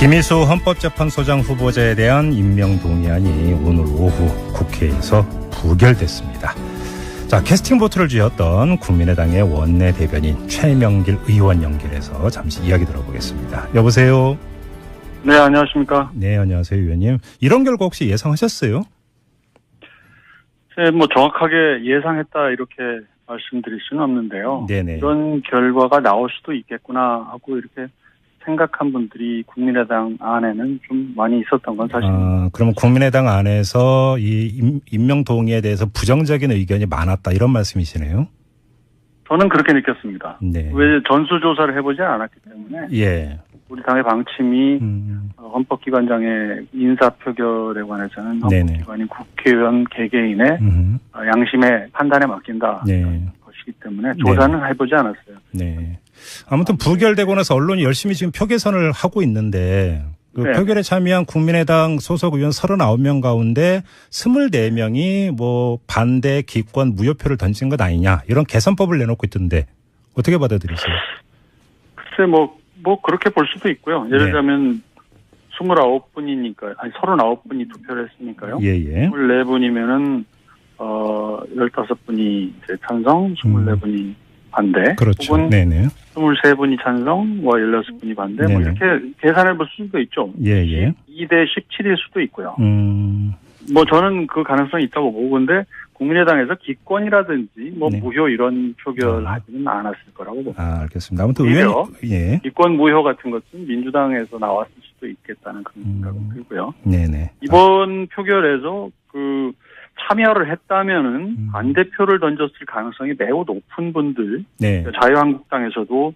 김희수 헌법재판소장 후보자에 대한 임명동의안이 오늘 오후 국회에서 부결됐습니다. 자, 캐스팅 보트를 쥐었던 국민의당의 원내대변인 최명길 의원 연결해서 잠시 이야기 들어보겠습니다. 여보세요. 네, 안녕하십니까. 네, 안녕하세요, 의원님. 이런 결과 혹시 예상하셨어요? 뭐 정확하게 예상했다 이렇게 말씀드릴 수는 없는데요. 네네. 이런 결과가 나올 수도 있겠구나 하고 이렇게 생각한 분들이 국민의당 안에는 좀 많이 있었던 건 사실입니다. 그럼 국민의당 안에서 이 임명 동의에 대해서 부정적인 의견이 많았다 이런 말씀이시네요? 저는 그렇게 느꼈습니다. 네. 왜 전수조사를 해보지 않았기 때문에 예. 우리 당의 방침이 헌법기관장의 인사표결에 관해서는 헌법기관인 국회의원 개개인의 양심의 판단에 맡긴다. 네. 것이기 때문에 조사는 해보지 않았어요. 네. 아무튼 부결되고 나서 언론이 열심히 지금 표계선을 하고 있는데 그 네. 표결에 참여한 국민의당 소속 의원 39명 가운데 24명이 뭐 반대 기권 무효표를 던진 것 아니냐 이런 개선법을 내놓고 있던데 어떻게 받아들이세요? 글쎄 뭐 그렇게 볼 수도 있고요. 예를 들자면 29분이니까 아니 39분이 투표를 했으니까요. 예예. 24분이면은 15분이 이제 찬성, 24분이 반대. 그렇죠. 혹은 네네. 23분이 찬성, 16분이 반대. 뭐 이렇게 계산해 볼 수도 있죠. 예예. 2대 17일 수도 있고요. 뭐 저는 그 가능성이 있다고 보고 근데 국민의당에서 기권이라든지 뭐 무효 이런 표결하지는 않았을 거라고 봅니다. 알겠습니다. 아무튼 의원님, 예. 기권 무효 같은 것은 민주당에서 나왔을 수도 있겠다는 그런 생각이 들고요. 네네. 이번 표결에서 그 참여를 했다면은 반대표를 던졌을 가능성이 매우 높은 분들, 네. 자유한국당에서도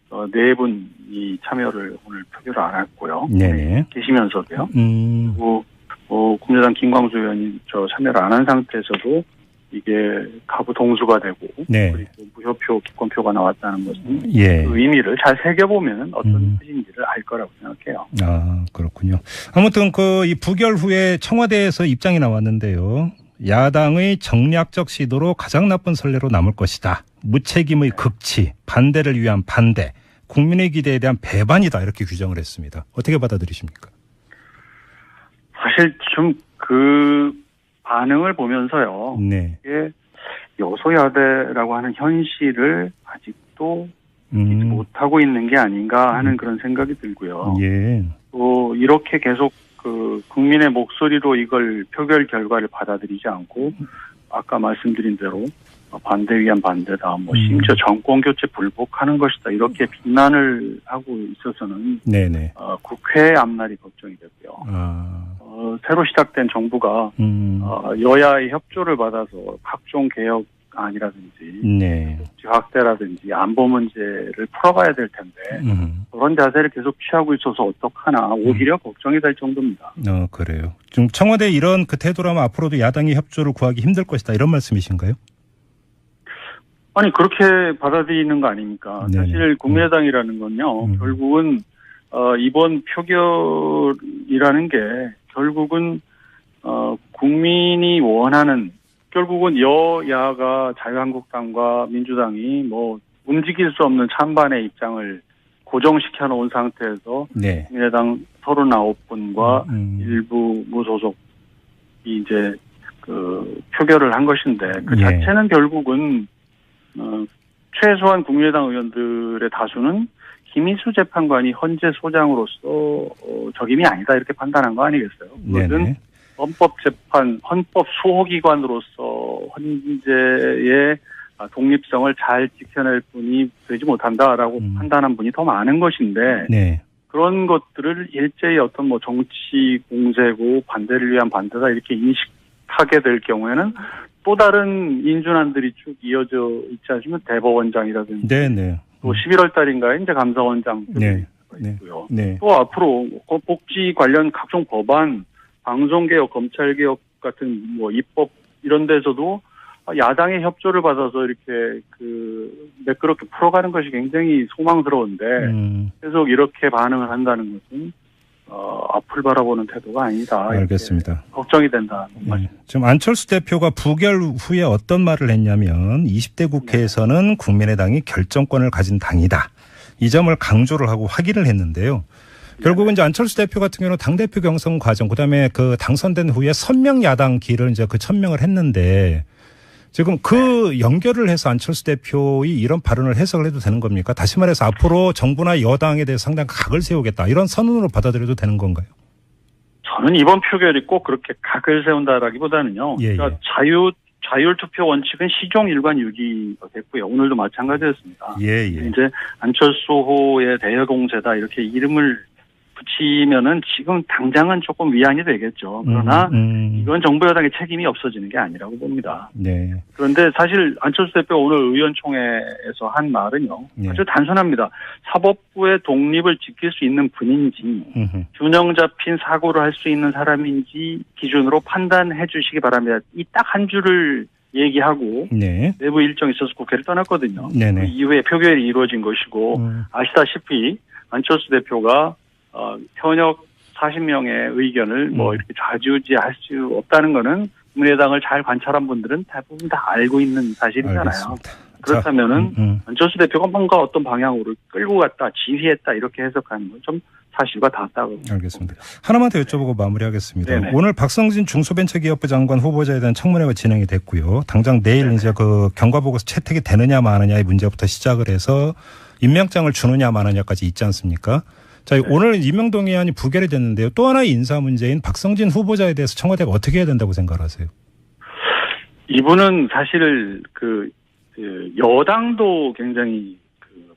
4분이 참여를 오늘 표결을 안 했고요. 네네. 계시면서도요. 그리고 국민의당 김광수 의원이 참여를 안 한 상태에서도 이게 가부 동수가 되고 네. 그리고 무효표, 기권표가 나왔다는 것은 예. 그 의미를 잘 새겨보면 어떤 뜻인지를 알 거라고 생각해요. 그렇군요. 아무튼 이 부결 후에 청와대에서 입장이 나왔는데요. 야당의 정략적 시도로 가장 나쁜 선례로 남을 것이다. 무책임의 극치, 반대를 위한 반대, 국민의 기대에 대한 배반이다 이렇게 규정을 했습니다. 어떻게 받아들이십니까? 사실 좀 그 반응을 보면서요. 네. 이게 여소야대라고 하는 현실을 아직도 이기지 못하고 있는 게 아닌가 하는 그런 생각이 들고요. 예. 또 이렇게 계속 그 국민의 목소리로 이걸 표결 결과를 받아들이지 않고 아까 말씀드린 대로 반대 위한 반대다, 심지어 정권 교체 불복하는 것이다 이렇게 비난을 하고 있어서는 네네. 국회의 앞날이 걱정이 되고요. 새로 시작된 정부가 여야의 협조를 받아서 각종 개혁안이라든지 네. 확대라든지 안보 문제를 풀어가야 될 텐데 그런 자세를 계속 취하고 있어서 어떡하나 오히려 걱정이 될 정도입니다. 그래요. 좀 청와대 이런 그 태도라면 앞으로도 야당의 협조를 구하기 힘들 것이다 이런 말씀이신가요? 아니 그렇게 받아들이는 거 아닙니까? 네네. 사실 국민의당이라는 건요. 결국은 이번 표결이라는 게 결국은 국민이 원하는 결국은 여야가 자유한국당과 민주당이 움직일 수 없는 찬반의 입장을 고정시켜 놓은 상태에서 네. 국민의당 39분과 일부 무소속이 이제 그 표결을 한 것인데 그 자체는 결국은 최소한 국민의당 의원들의 다수는 김희수 재판관이 헌재 소장으로서 적임이 아니다 이렇게 판단한 거 아니겠어요? 그것은 헌법 수호기관으로서 헌재의 독립성을 잘 지켜낼 분이 되지 못한다라고 판단한 분이 더 많은 것인데 네. 그런 것들을 일제히 어떤 정치 공세고 반대를 위한 반대다 이렇게 인식하게 될 경우에는 또 다른 인준안들이 쭉 이어져 있지 않으면 대법원장이라든지 네네. 또 11월 달인가에 이제 감사원장 있고요. 네. 또 앞으로 복지 관련 각종 법안, 방송개혁, 검찰개혁 같은 입법 이런 데서도 야당의 협조를 받아서 이렇게 매끄럽게 풀어가는 것이 굉장히 소망스러운데 계속 이렇게 반응을 한다는 것은 앞을 바라보는 태도가 아니다. 알겠습니다. 걱정이 된다. 네. 지금 안철수 대표가 부결 후에 어떤 말을 했냐면 20대 국회에서는 국민의당이 결정권을 가진 당이다. 이 점을 강조를 하고 확인을 했는데요. 결국은 이제 안철수 대표 같은 경우는 당대표 경선 과정, 그다음에 그 당선된 후에 선명 야당 길을 이제 그 천명을 했는데 지금 그 연결을 해서 안철수 대표의 이런 발언을 해석을 해도 되는 겁니까? 다시 말해서 앞으로 정부나 여당에 대해서 상당히 각을 세우겠다. 이런 선언으로 받아들여도 되는 건가요? 저는 이번 표결이 꼭 그렇게 각을 세운다라기보다는요. 예, 예. 그러니까 자율 투표 원칙은 시종 일관 유지가 됐고요. 오늘도 마찬가지였습니다. 예, 예. 이제 안철수호의 대여공세다 이렇게 이름을 붙이면은 지금 당장은 조금 위안이 되겠죠. 그러나 이건 정부 여당의 책임이 없어지는 게 아니라고 봅니다. 네. 그런데 사실 안철수 대표 오늘 의원총회에서 한 말은요. 네. 아주 단순합니다. 사법부의 독립을 지킬 수 있는 분인지 균형 잡힌 사고를 할 수 있는 사람인지 기준으로 판단해 주시기 바랍니다. 이 딱 한 줄을 얘기하고 네. 내부 일정이 있어서 국회를 떠났거든요. 네네. 그 이후에 표결이 이루어진 것이고 아시다시피 안철수 대표가 현역 40명의 의견을 뭐 이렇게 좌지우지할 수 없다는 거는 국민의당을 잘 관찰한 분들은 대부분 다 알고 있는 사실이잖아요. 알겠습니다. 그렇다면은 안철수 대표가 뭔가 어떤 방향으로 끌고 갔다, 지휘했다 이렇게 해석하는 건 좀 사실과 같다고. 알겠습니다. 하나만 더 여쭤보고 마무리하겠습니다. 네네. 오늘 박성진 중소벤처기업부 장관 후보자에 대한 청문회가 진행이 됐고요. 당장 내일 네네. 이제 그 경과보고서 채택이 되느냐 마느냐의 문제부터 시작을 해서 임명장을 주느냐 마느냐까지 있지 않습니까? 자, 네. 오늘 임명동의안이 부결이 됐는데요. 또 하나의 인사 문제인 박성진 후보자에 대해서 청와대가 어떻게 해야 된다고 생각하세요? 이분은 사실 그 여당도 굉장히 그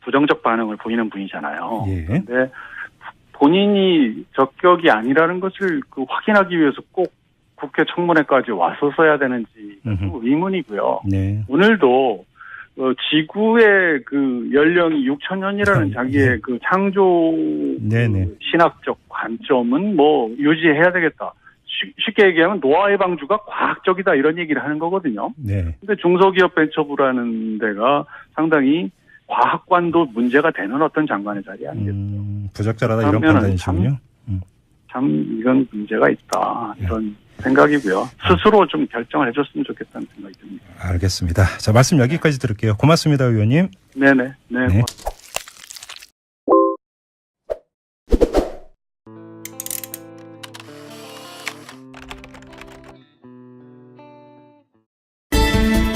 부정적 반응을 보이는 분이잖아요. 예. 그런데 본인이 적격이 아니라는 것을 그 확인하기 위해서 꼭 국회 청문회까지 와서 써야 되는지 의문이고요. 네. 오늘도 지구의 그 연령이 6,000년이라는 자기의 그 창조 네네. 신학적 관점은 뭐 유지해야 되겠다. 쉽게 얘기하면 노화 예방주가 과학적이다 이런 얘기를 하는 거거든요. 네. 근데 중소기업벤처부라는 데가 상당히 과학관도 문제가 되는 어떤 장관의 자리 아니겠어요. 부적절하다 이런 그러면은 판단이시군요. 참 이건 문제가 있다 이런 생각이고요. 스스로 좀 결정을 해줬으면 좋겠다는 생각이 듭니다. 알겠습니다. 자, 말씀 여기까지 들을게요. 고맙습니다, 의원님. 네네. 네. 네.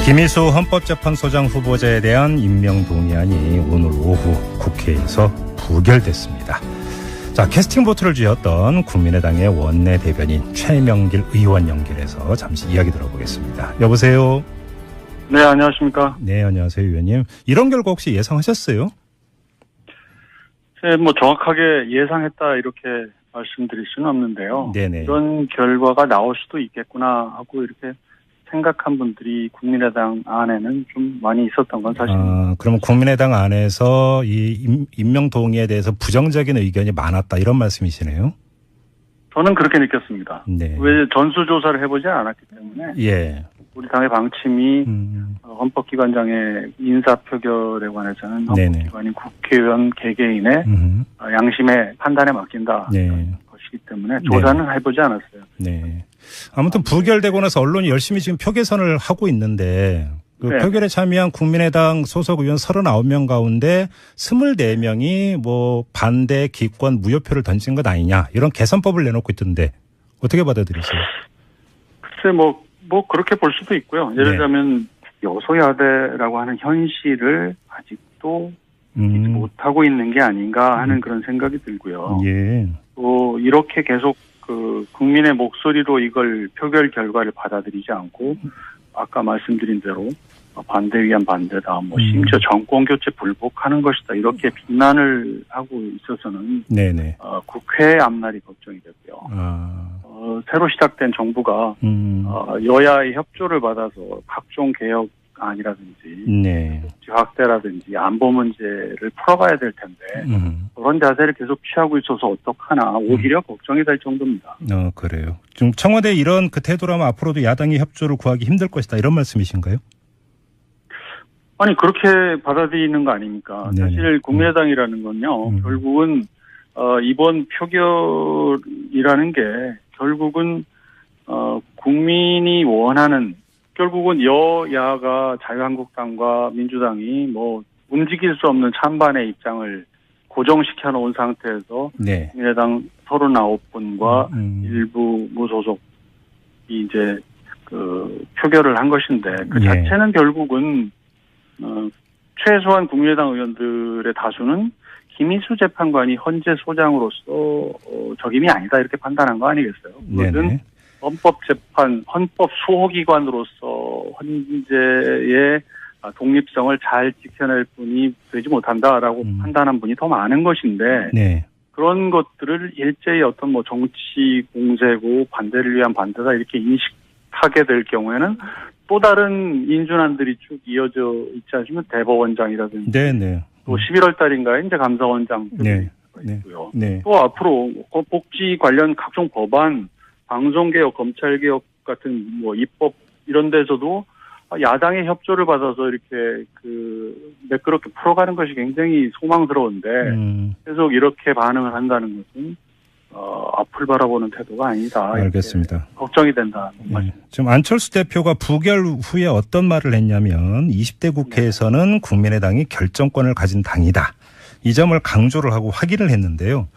김희수 헌법재판소장 후보자에 대한 임명동의안이 오늘 오후 국회에서 부결됐습니다. 자, 캐스팅 보트를 쥐었던 국민의당의 원내대변인 최명길 의원 연결해서 잠시 이야기 들어보겠습니다. 여보세요? 네, 안녕하십니까? 네, 안녕하세요, 의원님. 이런 결과 혹시 예상하셨어요? 네, 뭐 정확하게 예상했다 이렇게 말씀드릴 수는 없는데요. 네네. 이런 결과가 나올 수도 있겠구나 하고 이렇게 생각한 분들이 국민의당 안에는 좀 많이 있었던 건 사실입니다. 그럼 국민의당 안에서 이 임명 동의에 대해서 부정적인 의견이 많았다 이런 말씀이시네요? 저는 그렇게 느꼈습니다. 네. 왜 전수조사를 해보지 않았기 때문에 예. 우리 당의 방침이 헌법기관장의 인사표결에 관해서는 헌법기관인 국회의원 개개인의 양심의 판단에 맡긴다 네. 것이기 때문에 조사는 해보지 않았어요. 네. 아무튼 부결되고 나서 언론이 열심히 지금 표계선을 하고 있는데 그 네. 표결에 참여한 국민의당 소속 의원 39명 가운데 24명이 뭐 반대 기권 무효표를 던진 것 아니냐 이런 개선법을 내놓고 있던데 어떻게 받아들이세요? 글쎄 뭐 그렇게 볼 수도 있고요. 예를 들자면 여소야대라고 하는 현실을 아직도 이기지 못하고 있는 게 아닌가 하는 그런 생각이 들고요. 예. 또 이렇게 계속 그 국민의 목소리로 이걸 표결 결과를 받아들이지 않고 아까 말씀드린 대로 반대 위한 반대다, 뭐 심지어 정권 교체 불복하는 것이다 이렇게 비난을 하고 있어서는 네네. 국회의 앞날이 걱정이 되고요. 새로 시작된 정부가 여야의 협조를 받아서 각종 개혁안이라든지 네. 확대라든지 안보 문제를 풀어가야 될 텐데 그런 자세를 계속 취하고 있어서 어떡하나 오히려 걱정이 될 정도입니다. 그래요. 지금 청와대 이런 그 태도라면 앞으로도 야당의 협조를 구하기 힘들 것이다 이런 말씀이신가요? 아니 그렇게 받아들이는 거 아닙니까? 네네. 사실 국민의당이라는 건요. 결국은 이번 표결이라는 게 결국은 국민이 원하는 결국은 여야가 자유한국당과 민주당이 뭐 움직일 수 없는 찬반의 입장을 고정시켜 놓은 상태에서 네. 국민의당 39분과 일부 무소속이 이제 그 표결을 한 것인데 그 예. 자체는 결국은 최소한 국민의당 의원들의 다수는 김희수 재판관이 헌재 소장으로서 적임이 아니다 이렇게 판단한 거 아니겠어요? 그것은 헌법 수호기관으로서 헌재의 독립성을 잘 지켜낼 분이 되지 못한다라고 판단한 분이 더 많은 것인데 네. 그런 것들을 일제히 어떤 뭐 정치 공세고 반대를 위한 반대다 이렇게 인식하게 될 경우에는 또 다른 인준안들이 쭉 이어져 있지 않으면 대법원장이라든지 네네. 또 11월 달인가에 이제 감사원장 네. 있고요. 네. 또 앞으로 복지 관련 각종 법안, 방송개혁, 검찰개혁 같은 뭐 입법 이런 데서도 야당의 협조를 받아서 이렇게 그 매끄럽게 풀어가는 것이 굉장히 소망스러운데 계속 이렇게 반응을 한다는 것은 앞을 바라보는 태도가 아니다. 알겠습니다. 걱정이 된다. 네. 지금 안철수 대표가 부결 후에 어떤 말을 했냐면 20대 국회에서는 국민의당이 결정권을 가진 당이다. 이 점을 강조를 하고 확인을 했는데요.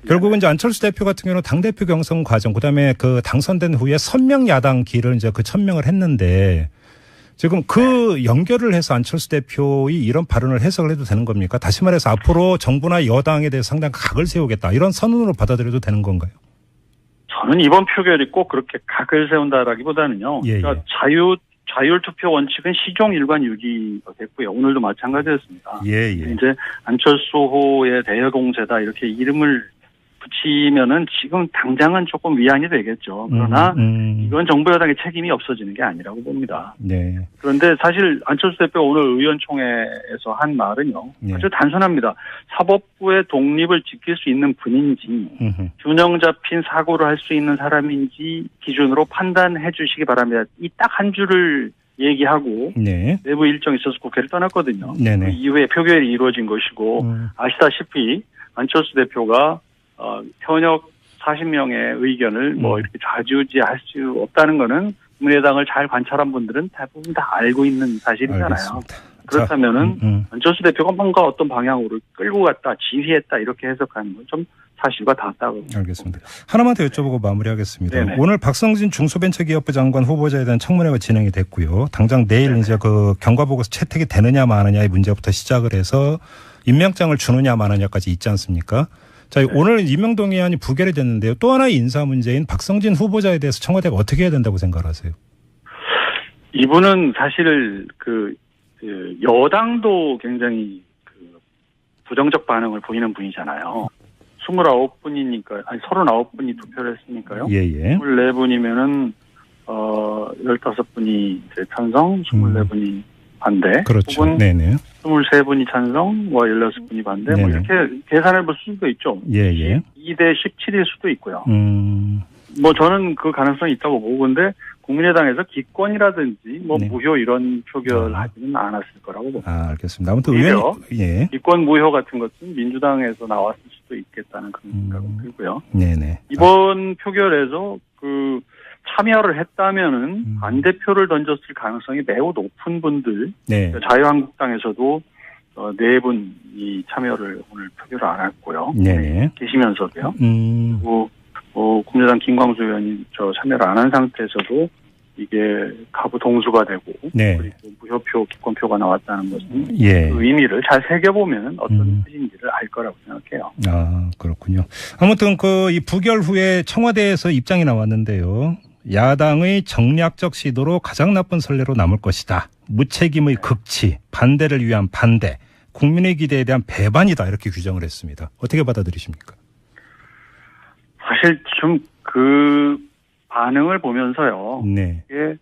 결국은 이제 안철수 대표 같은 경우는 당대표 경선 과정, 그다음에 그 당선된 후에 선명 야당 길을 이제 그 천명을 했는데 지금 그 연결을 해서 안철수 대표의 이런 발언을 해석을 해도 되는 겁니까? 다시 말해서 앞으로 정부나 여당에 대해서 상당히 각을 세우겠다. 이런 선언으로 받아들여도 되는 건가요? 저는 이번 표결이 꼭 그렇게 각을 세운다라기보다는요. 예, 예. 그러니까 자율 투표 원칙은 시종 일관 유지가 됐고요. 오늘도 마찬가지였습니다. 예, 예. 이제 안철수호의 대여공세다 이렇게 이름을 붙이면은 지금 당장은 조금 위안이 되겠죠. 그러나 이건 정부 여당의 책임이 없어지는 게 아니라고 봅니다. 네. 그런데 사실 안철수 대표가 오늘 의원총회에서 한 말은요. 네. 아주 단순합니다. 사법부의 독립을 지킬 수 있는 분인지 균형 잡힌 사고를 할 수 있는 사람인지 기준으로 판단해 주시기 바랍니다. 이 딱 한 줄을 얘기하고 네. 내부 일정이 있어서 국회를 떠났거든요. 네네. 그 이후에 표결이 이루어진 것이고 아시다시피 안철수 대표가 현역 40명의 의견을 뭐 이렇게 좌지우지할 수 없다는 거는 국민의당을 잘 관찰한 분들은 대부분 다 알고 있는 사실이잖아요. 알겠습니다. 그렇다면은 안철수 대표가 뭔가 어떤 방향으로 끌고 갔다, 지휘했다 이렇게 해석하는 건 좀 사실과 같다고. 알겠습니다. 하나만 더 여쭤보고 마무리하겠습니다. 네네. 오늘 박성진 중소벤처기업부 장관 후보자에 대한 청문회가 진행이 됐고요. 당장 내일 네네. 이제 그 경과보고서 채택이 되느냐 마느냐의 문제부터 시작을 해서 임명장을 주느냐 마느냐까지 있지 않습니까? 자, 네. 오늘 임명동의안이 부결이 됐는데요. 또 하나의 인사 문제인 박성진 후보자에 대해서 청와대가 어떻게 해야 된다고 생각하세요? 이분은 사실 그 여당도 굉장히 그 부정적 반응을 보이는 분이잖아요. 29분이니까, 아니 39분이 투표를 했으니까요. 예, 예. 24분이면은 15분이 이제 찬성, 24분이 반대. 그렇죠. 혹은 네네. 23분이 찬성, 16분이 반대. 뭐 네네. 이렇게 계산해 볼 수도 있죠. 예, 예. 2대 17일 수도 있고요. 뭐 저는 그 가능성이 있다고 보고, 근데 국민의당에서 기권이라든지 뭐 네. 무효 이런 표결하지는 않았을 거라고 봅니다. 아, 알겠습니다. 아무튼 오히려 의원님, 예. 기권 무효 같은 것은 민주당에서 나왔을 수도 있겠다는 그런 생각이 들고요. 네네. 이번 표결에서 그 참여를 했다면은 반대표를 던졌을 가능성이 매우 높은 분들, 네. 자유한국당에서도 4분이 참여를 오늘 표결을 안 했고요. 네네. 계시면서도요. 그리고 국민의당 김광수 의원이 참여를 안 한 상태에서도 이게 가부 동수가 되고 네. 그리고 무효표, 기권표가 나왔다는 것은 예. 그 의미를 잘 새겨보면 어떤 뜻인지를 알 거라고 생각해요. 아, 그렇군요. 아무튼 이 부결 후에 청와대에서 입장이 나왔는데요. 야당의 정략적 시도로 가장 나쁜 선례로 남을 것이다. 무책임의 극치, 반대를 위한 반대, 국민의 기대에 대한 배반이다. 이렇게 규정을 했습니다. 어떻게 받아들이십니까? 사실 좀 그 반응을 보면서요. 네. 이게